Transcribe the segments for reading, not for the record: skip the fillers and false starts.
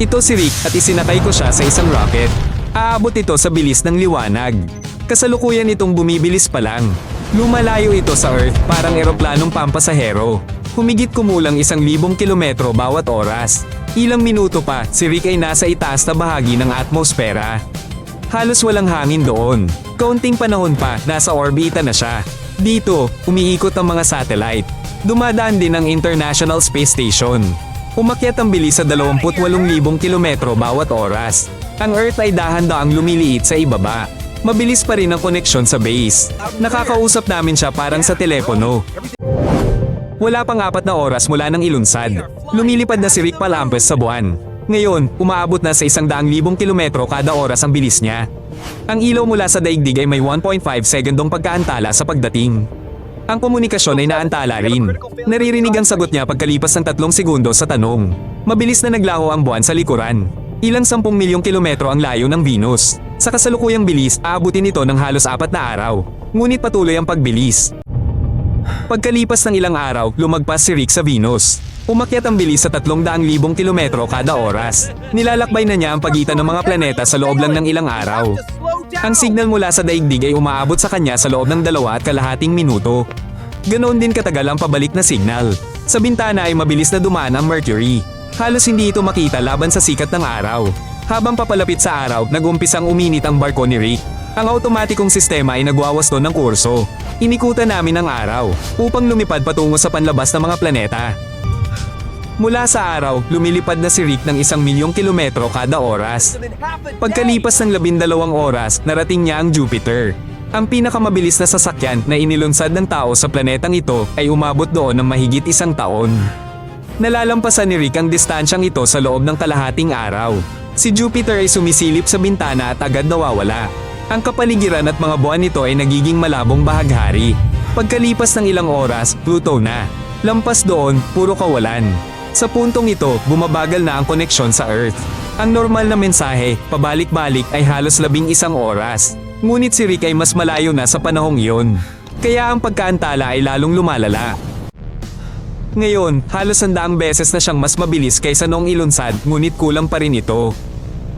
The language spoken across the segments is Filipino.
Ito si Rick at isinakay ko siya sa isang rocket. Aabot ito sa bilis ng liwanag. Kasalukuyan itong bumibilis pa lang. Lumalayo ito sa Earth parang eroplanong pampasahero. Humigit kumulang 1,000 kilometro bawat oras. Ilang minuto pa, si Rick ay nasa itaas na bahagi ng atmosfera. Halos walang hangin doon. Kaunting panahon pa, nasa orbita na siya. Dito, umiikot ang mga satellite. Dumadaan din ang International Space Station. Umakyat ang bilis sa 28,000 kilometro bawat oras. Ang Earth ay dahan-daang lumiliit sa ibaba. Mabilis pa rin ang koneksyon sa base. Nakakausap namin siya parang sa telepono. Wala pang 4 na oras mula nang ilunsad. Lumilipad na si Rick palampas sa buwan. Ngayon, umaabot na sa 100,000 kilometro kada oras ang bilis niya. Ang ilaw mula sa daigdig ay may 1.5 segundong pagkaantala sa pagdating. Ang komunikasyon ay naantala rin. Naririnig ang sagot niya pagkalipas ng 3 segundo sa tanong. Mabilis na naglaho ang buwan sa likuran. Ilang 10 milyong kilometro ang layo ng Venus. Sa kasalukuyang bilis, aabutin ito ng halos 4 na araw. Ngunit patuloy ang pagbilis. Pagkalipas ng ilang araw, lumagpas si Rick sa Venus. Umakyat ang bilis sa 300,000 kilometro kada oras. Nilalakbay na niya ang pagitan ng mga planeta sa loob lang ng ilang araw. Ang signal mula sa daigdig ay umaabot sa kanya sa loob ng 2.5 minuto. Ganoon din katagal ang pabalik na signal. Sa bintana ay mabilis na dumaan ang Mercury. Halos hindi ito makita laban sa sikat ng araw. Habang papalapit sa araw, nag-umpisang uminit ang barko ni Rick. Ang automatikong sistema ay nagwawasto ng kurso. Inikutan namin ang araw upang lumipad patungo sa panlabas ng mga planeta. Mula sa araw, lumilipad na si Rick ng 1,000,000 kilometro kada oras. Pagkalipas ng 12 oras, narating niya ang Jupiter. Ang pinakamabilis na sasakyan na inilunsad ng tao sa planetang ito ay umabot doon ng mahigit 1 taon. Nalalampasan ni Rick ang distansyang ito sa loob ng kalahating araw. Si Jupiter ay sumisilip sa bintana at agad nawawala. Ang kapaligiran at mga buwan nito ay nagiging malabong bahaghari. Pagkalipas ng ilang oras, Pluto na. Lampas doon, puro kawalan. Sa puntong ito, bumabagal na ang koneksyon sa Earth. Ang normal na mensahe, pabalik-balik ay halos 11 oras. Ngunit si Rick ay mas malayo na sa panahong iyon. Kaya ang pagkaantala ay lalong lumalala. Ngayon, halos 100 beses na siyang mas mabilis kaysa noong ilunsad, ngunit kulang pa rin ito.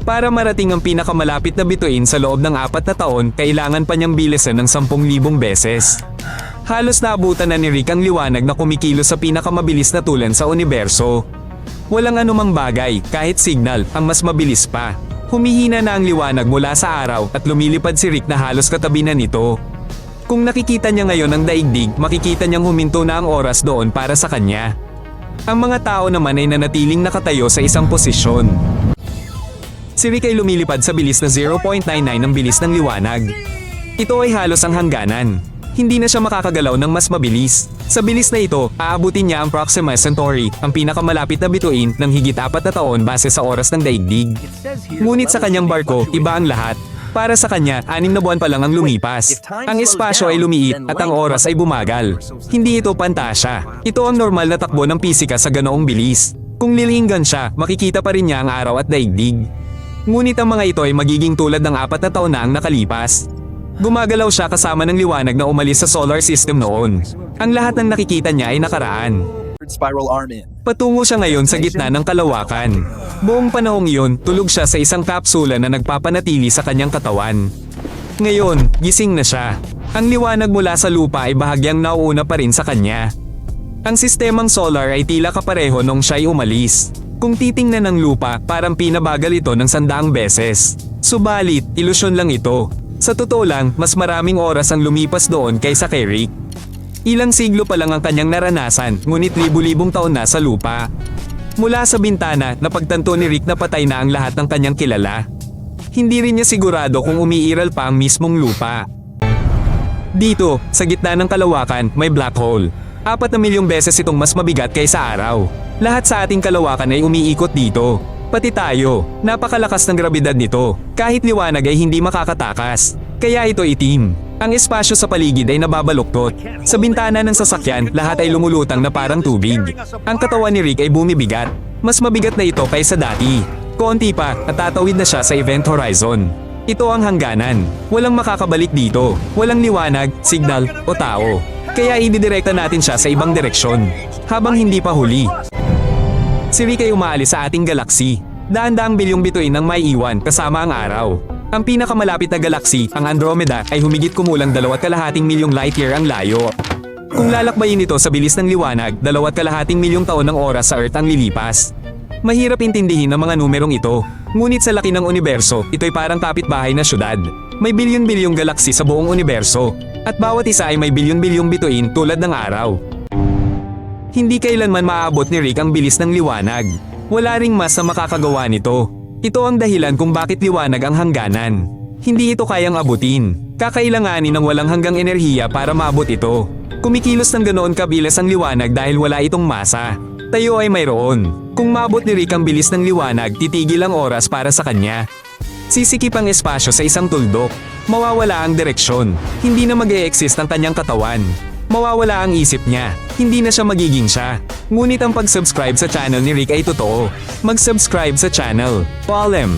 Para marating ang pinakamalapit na bituin sa loob ng 4 na taon, kailangan pa niyang bilisan ng 10,000 beses. Halos naabutan na ni Rick ang liwanag na kumikilos sa pinakamabilis na tulan sa universo. Walang anumang bagay, kahit signal, ang mas mabilis pa. Humihina na ang liwanag mula sa araw at lumilipad si Rick na halos katabi na nito. Kung nakikita niya ngayon ang daigdig, makikita niyang huminto na ang oras doon para sa kanya. Ang mga tao naman ay nanatiling nakatayo sa isang posisyon. Si Rick ay lumilipad sa bilis na 0.99 ng bilis ng liwanag. Ito ay halos ang hangganan. Hindi na siya makakagalaw ng mas mabilis. Sa bilis na ito, aabutin niya ang Proxima Centauri, ang pinakamalapit na bituin ng higit 4 na taon base sa oras ng daigdig. Ngunit sa kanyang barko, iba ang lahat. Para sa kanya, 6 na buwan pa lang ang lumipas. Ang espasyo ay lumiit at ang oras ay bumagal. Hindi ito pantasya. Ito ang normal na takbo ng pisika sa ganoong bilis. Kung lilinggan siya, makikita pa rin niya ang araw at daigdig. Ngunit ang mga ito ay magiging tulad ng 4 na taon na ang nakalipas. Gumagalaw siya kasama ng liwanag na umalis sa solar system noon. Ang lahat ng nakikita niya ay nakaraan. Patungo siya ngayon sa gitna ng kalawakan. Buong panahong iyon, tulog siya sa isang kapsula na nagpapanatili sa kanyang katawan. Ngayon, gising na siya. Ang liwanag mula sa lupa ay bahagyang nauuna pa rin sa kanya. Ang sistemang solar ay tila kapareho nung siya'y umalis. Kung titingnan ng lupa, parang pinabagal ito ng 100 beses. Subalit, ilusyon lang ito. Sa totoo lang, mas maraming oras ang lumipas doon kaysa kay Rick. Ilang siglo pa lang ang kanyang naranasan, ngunit libu-libong taon na sa lupa. Mula sa bintana, napagtanto ni Rick na patay na ang lahat ng kanyang kilala. Hindi rin niya sigurado kung umiiral pa ang mismong lupa. Dito, sa gitna ng kalawakan, may black hole. 4 na milyong beses itong mas mabigat kaysa araw. Lahat sa ating kalawakan ay umiikot dito. Pati tayo, napakalakas ng grabidad nito. Kahit liwanag ay hindi makakatakas. Kaya ito itim. Ang espasyo sa paligid ay nababaluktot. Sa bintana ng sasakyan, lahat ay lumulutang na parang tubig. Ang katawan ni Rick ay bumibigat. Mas mabigat na ito kaysa dati. Konti pa at tatawid na siya sa event horizon. Ito ang hangganan. Walang makakabalik dito. Walang liwanag, signal o tao. Kaya ididirekta natin siya sa ibang direksyon. Habang hindi pa huli. Si Rick ay umaalis sa ating galaksi. Daan-daang bilyong bituin ang may iwan kasama ang araw. Ang pinakamalapit na galaksi, ang Andromeda, ay humigit kumulang 2.5 milyong light year ang layo. Kung lalakbayin ito sa bilis ng liwanag, 2.5 milyong taon ng oras sa Earth ang lilipas. Mahirap intindihin ang mga numerong ito, ngunit sa laki ng universo, ito'y parang kapitbahay na syudad. May bilyon-bilyong galaksi sa buong universo, at bawat isa ay may bilyon-bilyong bituin tulad ng araw. Hindi kailanman maaabot ni Rick ang bilis ng liwanag. Wala ring mas na makakagawa nito. Ito ang dahilan kung bakit liwanag ang hangganan. Hindi ito kayang abutin. Kakailanganin ng walang hanggang enerhiya para maabot ito. Kumikilos ng ganoon kabilis ang liwanag dahil wala itong masa. Tayo ay mayroon. Kung maabot ni Rick ang bilis ng liwanag, titigil ang oras para sa kanya. Sisikip ang espasyo sa isang tuldok. Mawawala ang direksyon. Hindi na mag-e-exist ang kanyang katawan. Mawawala ang isip niya. Hindi na siya magiging siya. Ngunit ang pag-subscribe sa channel ni Rick ay totoo. Mag-subscribe sa channel. Paalam!